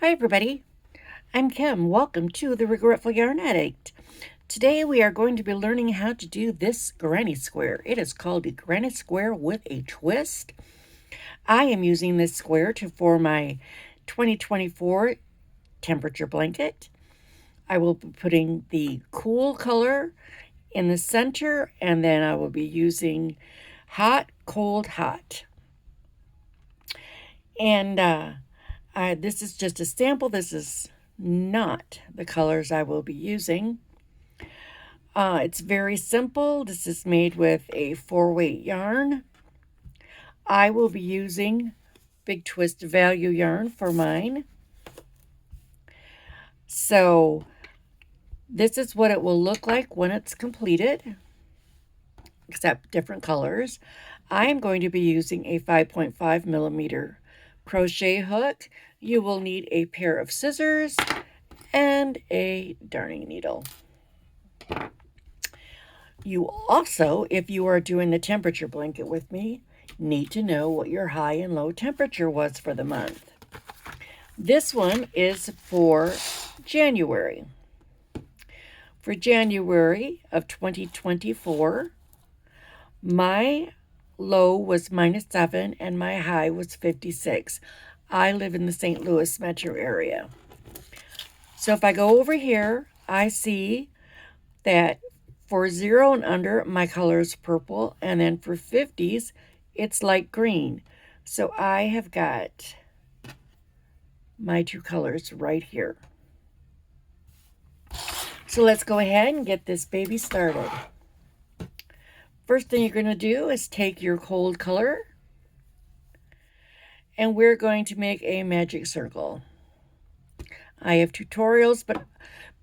Hi everybody, I'm Kim. Welcome to the Regretful Yarn Addict. Today we are going to be learning how to do this granny square. It is called a granny square with a twist. I am using this square for my 2024 temperature blanket. I will be putting the cool color in the center, and then I will be using hot, cold, hot. And this is just a sample. This is not the colors I will be using. It's very simple. This is made with a 4-weight yarn. I will be using Big Twist Value yarn for mine. So this is what it will look like when it's completed, except different colors. I am going to be using a 5.5 millimeter crochet hook. You will need a pair of scissors and a darning needle. You also, if you are doing the temperature blanket with me, need to know what your high and low temperature was for the month. This one is for January. For January of 2024, my low was -7 and my high was 56. I live in the St. Louis metro area. So if I go over here, I see that for 0 and under, my color is purple, and then for 50s, it's light green. So I have got my two colors right here. So let's go ahead and get this baby started. First thing you're going to do is take your cold color, and we're going to make a magic circle. I have tutorials, but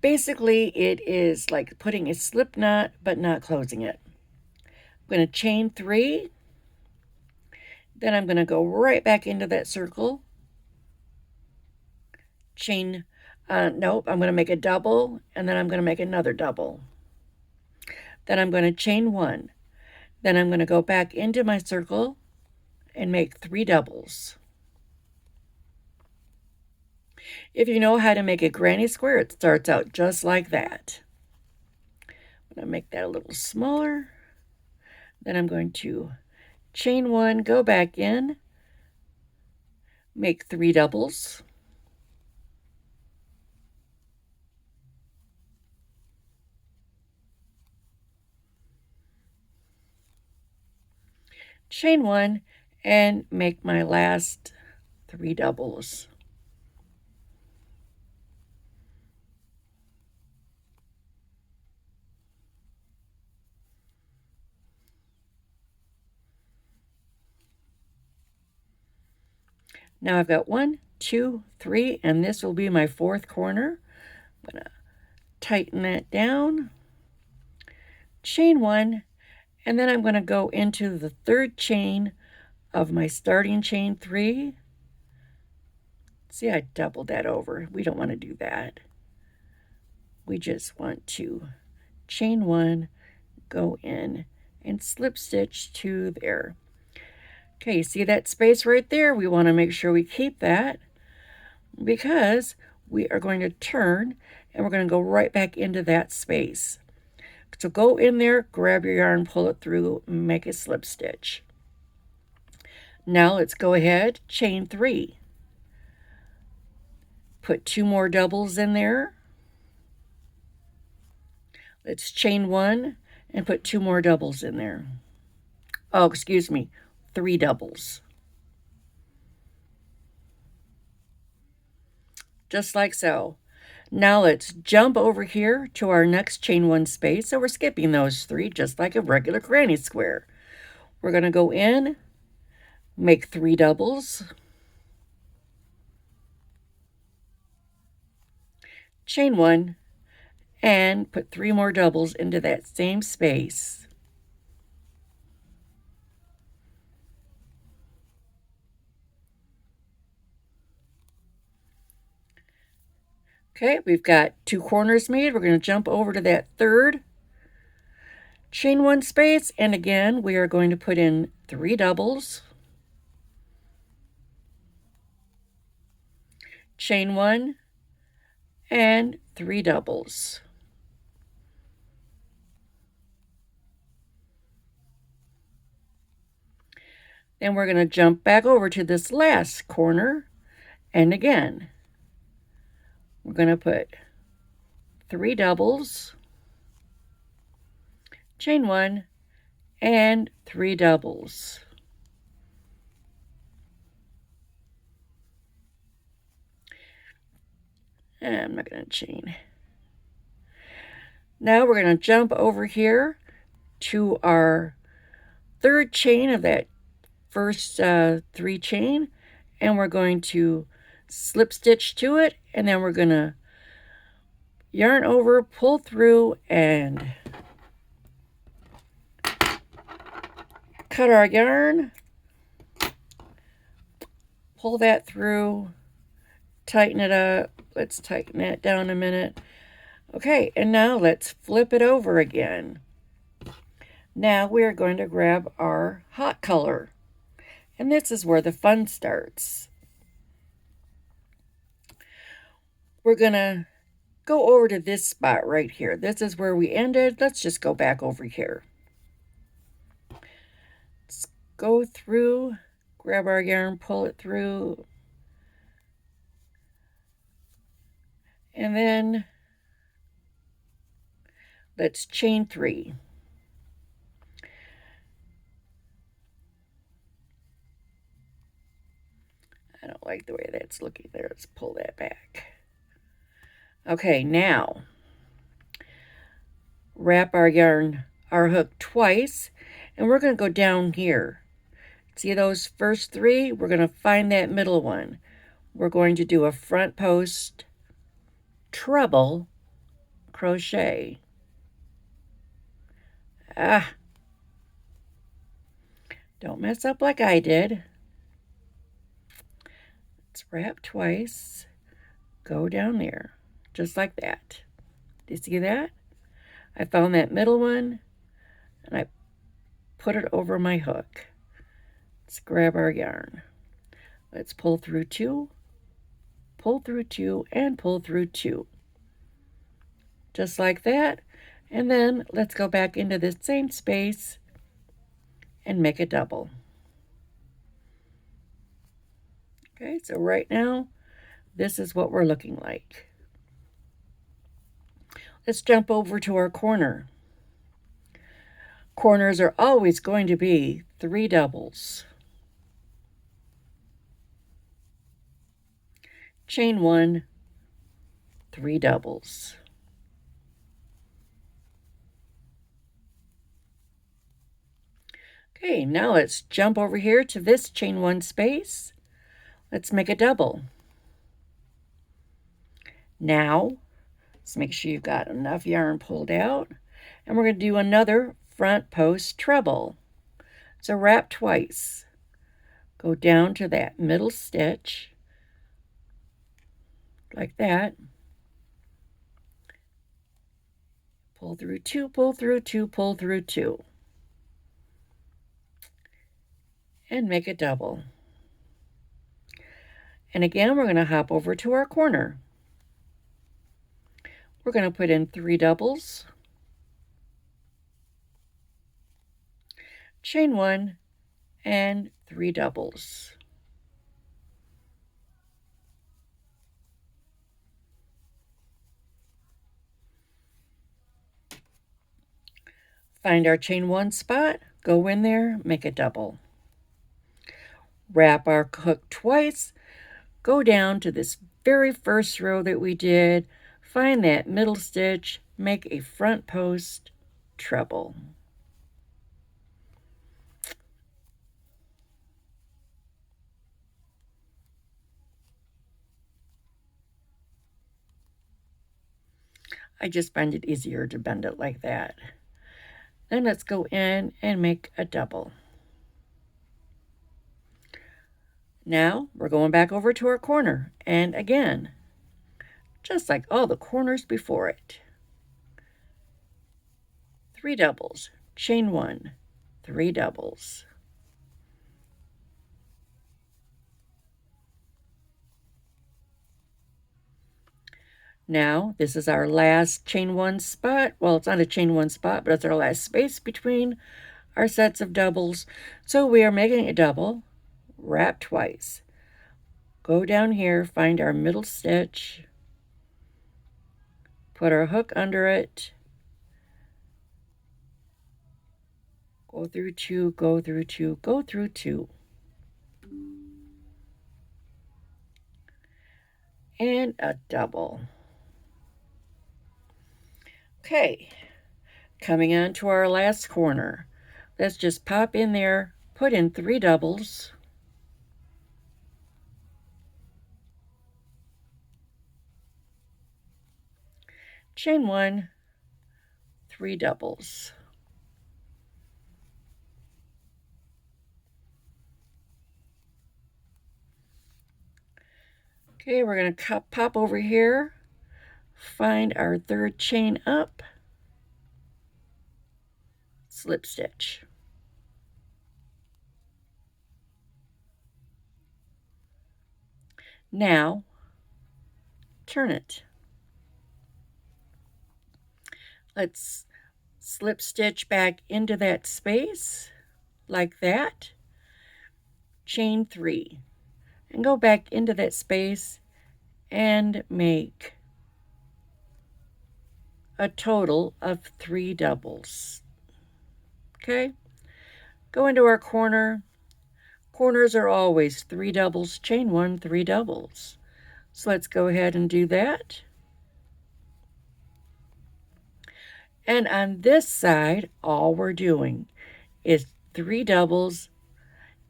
basically it is like putting a slip knot but not closing it. I'm going to chain 3, then I'm going to go right back into that circle, chain, nope, I'm going to make a double, and then I'm going to make another double. Then I'm going to chain 1. Then I'm going to go back into my circle and make 3 doubles. If you know how to make a granny square, it starts out just like that. I'm going to make that a little smaller. Then I'm going to chain 1, go back in, make 3 doubles. Chain 1 and make my last 3 doubles. Now I've got 1, 2, 3, and this will be my 4th corner. I'm going to tighten that down, chain 1, and then I'm going to go into the 3rd chain of my starting chain 3. See, I doubled that over. We don't want to do that. We just want to chain 1, go in, and slip stitch to there. Okay, see that space right there? We want to make sure we keep that because we are going to turn and we're going to go right back into that space. So go in there, grab your yarn, pull it through, make a slip stitch. Now let's go ahead, chain 3. Put 2 more doubles in there. Let's chain 1 and put 2 more doubles in there. Oh, excuse me, 3 doubles. Just like so. Now let's jump over here to our next chain 1 space. So we're skipping those 3 just like a regular granny square. We're going to go in, make 3 doubles, chain 1, and put 3 more doubles into that same space. Okay, we've got 2 corners made. We're going to jump over to that 3rd chain 1 space, and again we are going to put in 3 doubles, chain 1, and 3 doubles. Then we're going to jump back over to this last corner, and again, we're going to put 3 doubles, chain 1, and 3 doubles. And I'm not going to chain. Now we're going to jump over here to our third chain of that first 3 chain, and we're going to slip stitch to it, and then we're going to yarn over, pull through, and cut our yarn, pull that through, tighten it up. Let's tighten that down a minute. Okay, and now let's flip it over again. Now we are going to grab our hot color, and this is where the fun starts. We're going to go over to this spot right here. This is where we ended. Let's just go back over here. Let's go through, grab our yarn, pull it through, and then let's chain 3. I don't like the way that's looking there. Let's pull that back. Okay, now wrap our yarn, our hook twice, and we're going to go down here. See those first 3? We're going to find that middle one. We're going to do a front post treble crochet. Don't mess up like I did. Let's wrap twice, go down there, just like that. Do you see that? I found that middle one, and I put it over my hook. Let's grab our yarn. Let's pull through 2, pull through 2, and pull through 2. Just like that. And then let's go back into the same space and make a double. Okay, so right now, this is what we're looking like. Let's jump over to our corner. Corners are always going to be 3 doubles. Chain 1, 3 doubles. Okay, now let's jump over here to this chain 1 space. Let's make a double. Now, let's make sure you've got enough yarn pulled out, and we're going to do another front post treble. So wrap twice. Go down to that middle stitch, like that. Pull through 2, pull through 2, pull through 2. And make a double. And again, we're going to hop over to our corner. We're going to put in 3 doubles, chain 1, and 3 doubles. Find our chain 1 spot, go in there, make a double. Wrap our hook twice, go down to this very first row that we did, find that middle stitch, make a front post treble. I just find it easier to bend it like that. Then let's go in and make a double. Now we're going back over to our corner, and again, just like all the corners before it. 3 doubles, chain 1, 3 doubles. Now, this is our last chain one spot. Well, it's not a chain one spot, but it's our last space between our sets of doubles. So we are making a double, wrap twice. Go down here, find our middle stitch, put our hook under it, go through two, go through two, go through two. And a double. Okay, coming on to our last corner. Let's just pop in there, put in 3 doubles. Chain 1, 3 doubles. Okay, we're going to pop over here, find our 3rd chain up, slip stitch. Now, turn it. Let's slip stitch back into that space, like that, chain 3, and go back into that space and make a total of 3 doubles. Okay, go into our corner. Corners are always 3 doubles, chain 1, 3 doubles. So let's go ahead and do that. And on this side, all we're doing is 3 doubles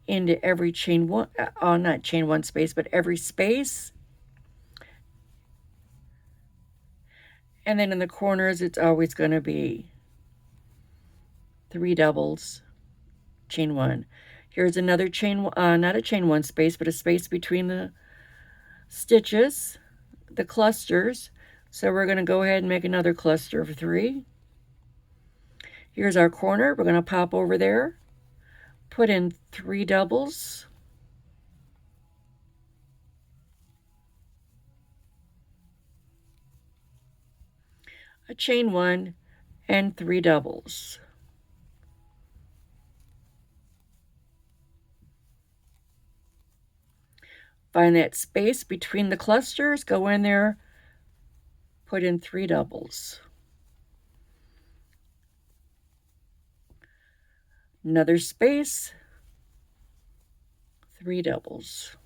into every chain one, not chain one space, but every space. And then in the corners, it's always going to be 3 doubles, chain 1. Here's another chain, not a chain 1 space, but a space between the stitches, the clusters. So we're going to go ahead and make another cluster of 3. Here's our corner. We're going to pop over there, put in 3 doubles. A chain 1 and 3 doubles. Find that space between the clusters, go in there, put in 3 doubles. Another space, 3 doubles.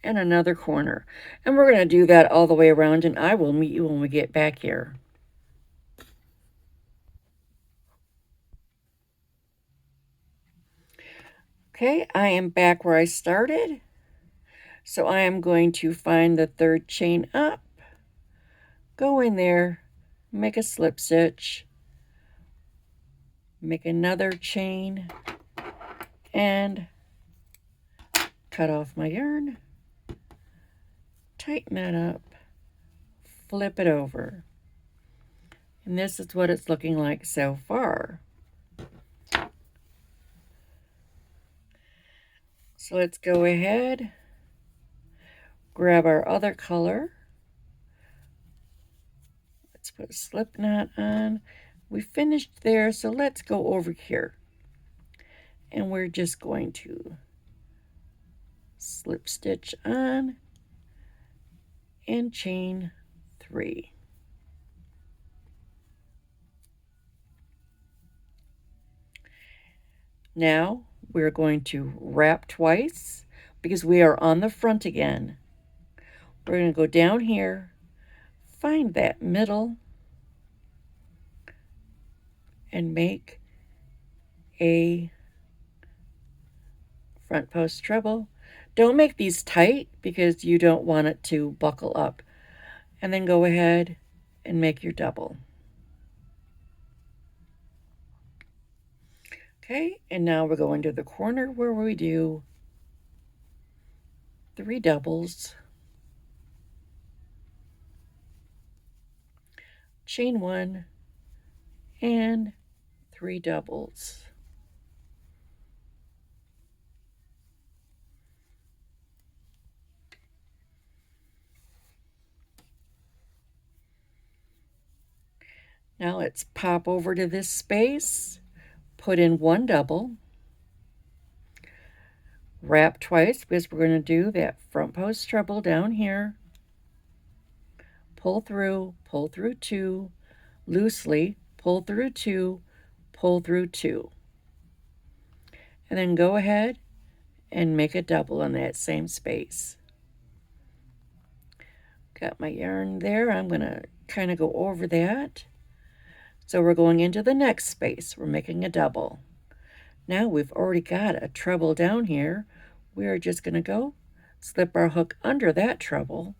And another corner. And we're going to do that all the way around, and I will meet you when we get back here. Okay, I am back where I started. So I am going to find the 3rd chain up, go in there, make a slip stitch, make another chain, and cut off my yarn, tighten that up, flip it over. And this is what it's looking like so far. So let's go ahead, grab our other color. Let's put a slip knot on. We finished there, so let's go over here. And we're just going to slip stitch on and chain 3. Now we're going to wrap twice because we are on the front again. We're going to go down here, find that middle, and make a front post treble. Don't make these tight because you don't want it to buckle up. And then go ahead and make your double. Okay, and now we're going to the corner where we do 3 doubles, chain 1, and 3 doubles. Now let's pop over to this space, put in one double, wrap twice because we're going to do that front post treble down here, pull through two, loosely, pull through two, and then go ahead and make a double in that same space. Got my yarn there. I'm going to kind of go over that. So we're going into the next space. We're making a double. Now we've already got a treble down here. We are just going to go slip our hook under that treble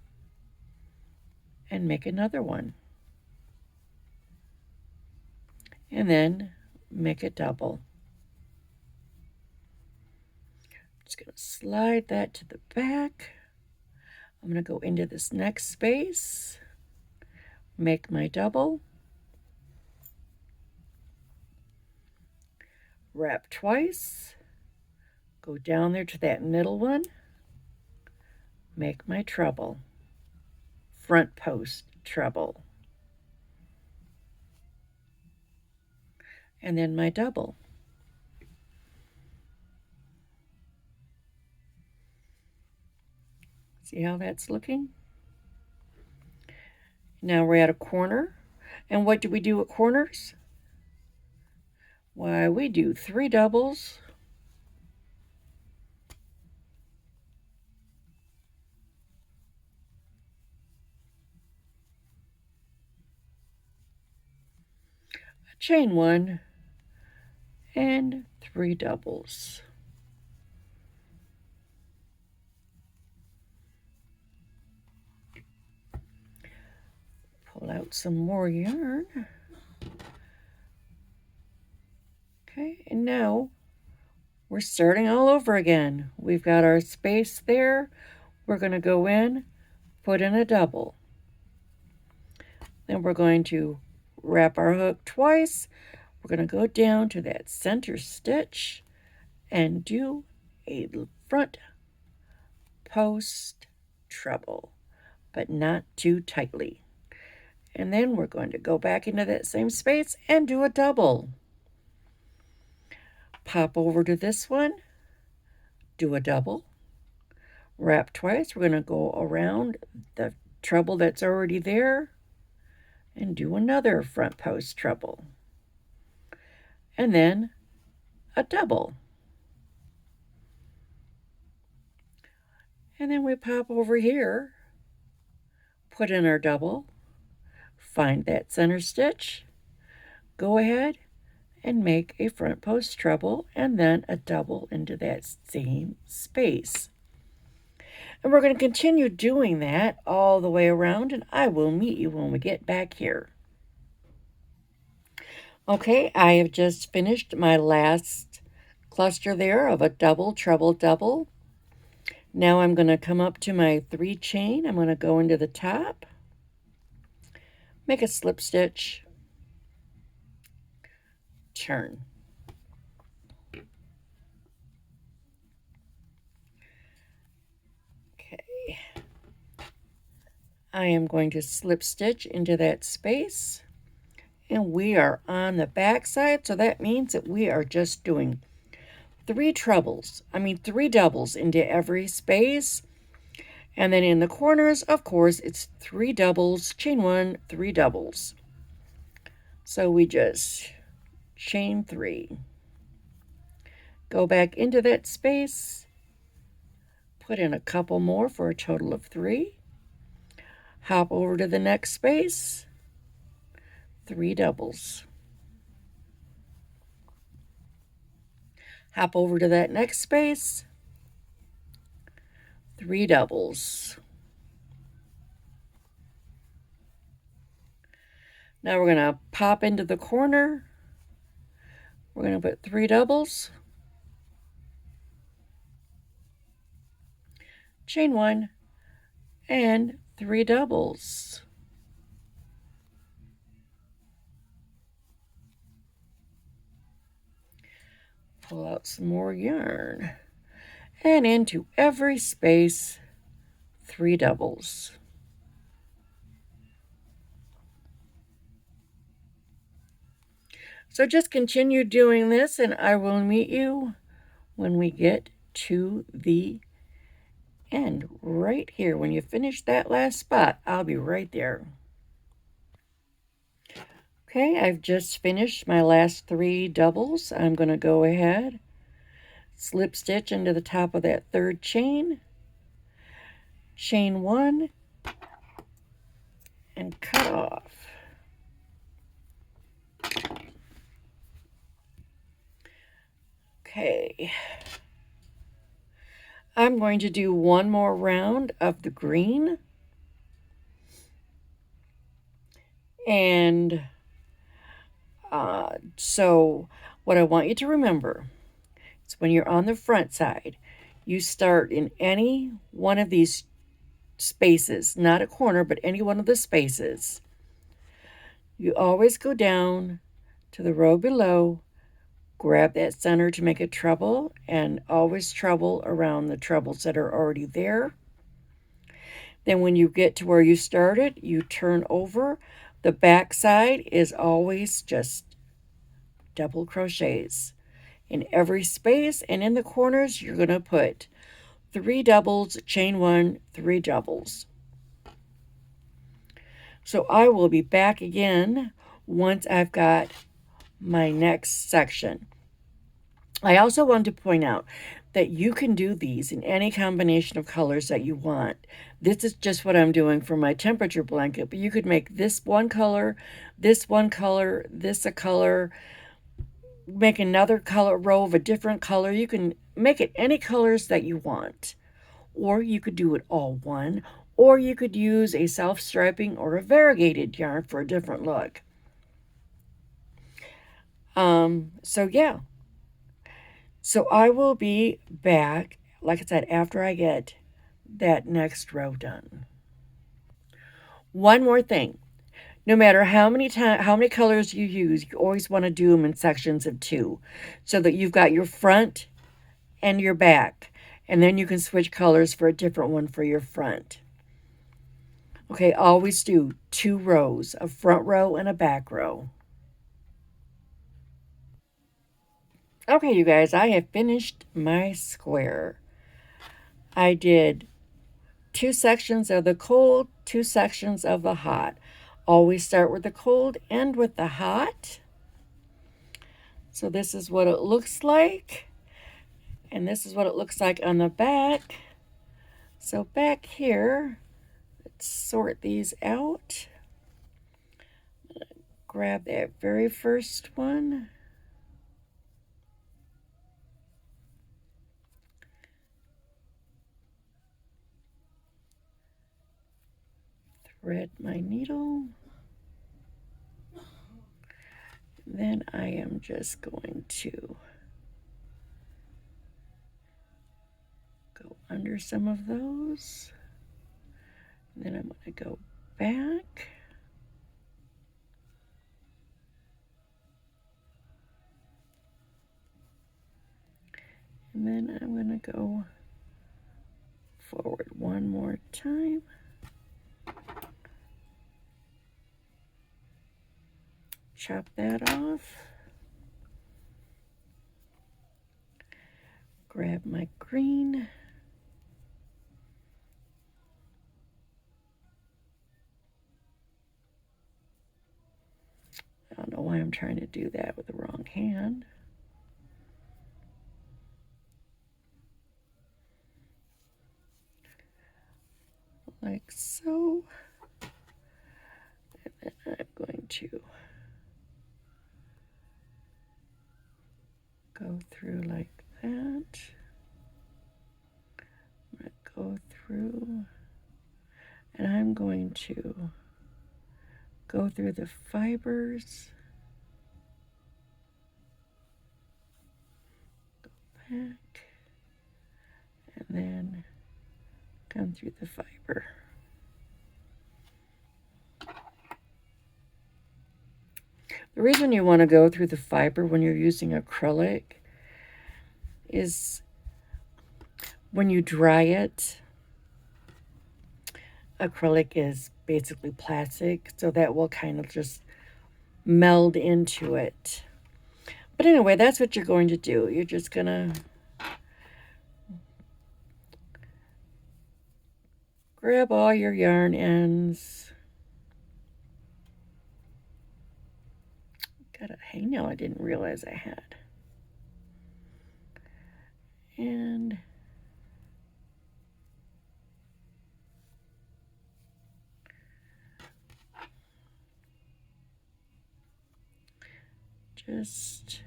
and make another one. And then make a double. Just going to slide that to the back. I'm going to go into this next space, make my double, wrap twice, go down there to that middle one, make my treble, front post treble, and then my double. See how that's looking? Now we're at a corner. And what do we do at corners? Why, we do 3 doubles, a chain 1, and 3 doubles. Pull out some more yarn. Okay, and now we're starting all over again. We've got our space there. We're going to go in, put in a double. Then we're going to wrap our hook twice. We're going to go down to that center stitch and do a front post treble, but not too tightly. And then we're going to go back into that same space and do a double. Pop over to this one, do a double, wrap twice. We're going to go around the treble that's already there and do another front post treble. And then a double. And then we pop over here, put in our double, find that center stitch, go ahead and make a front post treble and then a double into that same space. And we're going to continue doing that all the way around, and I will meet you when we get back here. Okay, I have just finished my last cluster there of a double, treble, double. Now I'm going to come up to my 3 chain. I'm going to go into the top, make a slip stitch, turn. Okay. I am going to slip stitch into that space, and we are on the back side, so that means that we are just doing 3 doubles into every space. And then in the corners, of course, it's 3 doubles, chain 1, 3 doubles. So we just chain 3. Go back into that space, put in a couple more for a total of 3. Hop over to the next space, 3 doubles. Hop over to that next space, 3 doubles. Now we're going to pop into the corner. We're going to put 3 doubles, chain 1, and 3 doubles. Pull out some more yarn. And into every space, 3 doubles. So just continue doing this, and I will meet you when we get to the end. Right here. When you finish that last spot, I'll be right there. Okay, I've just finished my last 3 doubles. I'm going to go ahead, slip stitch into the top of that 3rd chain, chain 1, and cut off. Okay. I'm going to do one more round of the green. And so what I want you to remember is when you're on the front side, you start in any one of these spaces, not a corner, but any one of the spaces. You always go down to the row below, grab that center to make a treble, and always treble around the trebles that are already there. Then when you get to where you started, you turn over. The back side is always just double crochets. In every space and in the corners, you're going to put 3 doubles, chain 1, 3 doubles. So I will be back again once I've got my next section. I also want to point out that you can do these in any combination of colors that you want. This is just what I'm doing for my temperature blanket, but you could make this one color, this one color, this a color, make another color row of a different color. You can make it any colors that you want, or you could do it all one, or you could use a self-striping or a variegated yarn for a different look. So yeah. So I will be back, like I said, after I get that next row done. One more thing. No matter how many colors you use, you always want to do them in sections of 2 so that you've got your front and your back, and then you can switch colors for a different one for your front. Okay, always do 2 rows, a front row and a back row. Okay, you guys, I have finished my square. I did 2 sections of the cold, 2 sections of the hot. Always start with the cold, end with the hot. So this is what it looks like. And this is what it looks like on the back. So back here, let's sort these out. Grab that very first one. Thread my needle. Then I am just going to go under some of those. Then I'm going to go back. And then I'm going to go forward one more time. Chop that off. Grab my green. I don't know why I'm trying to do that with the wrong hand. Like so. And then I'm going to go through like that. I'm going to go through, and I'm going to go through the fibers. Go back. And then come through the fiber. The reason you want to go through the fiber when you're using acrylic is when you dry it, acrylic is basically plastic, so that will kind of just meld into it. But anyway, that's what you're going to do. You're just going to grab all your yarn ends. Got a hangnail I didn't realize I had. And just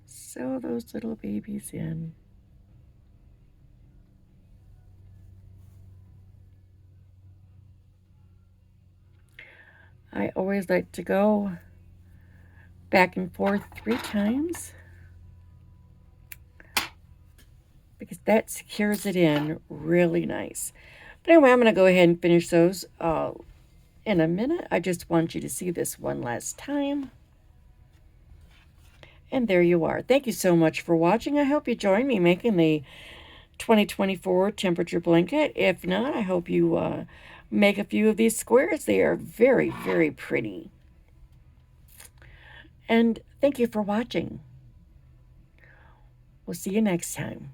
sew those little babies in. I always like to go back and forth 3 times because that secures it in really nice. But anyway, I'm going to go ahead and finish those in a minute. I just want you to see this one last time. And there you are. Thank you so much for watching. I hope you join me making the 2024 temperature blanket. If not, I hope you make a few of these squares. They are very, very pretty. And thank you for watching. We'll see you next time.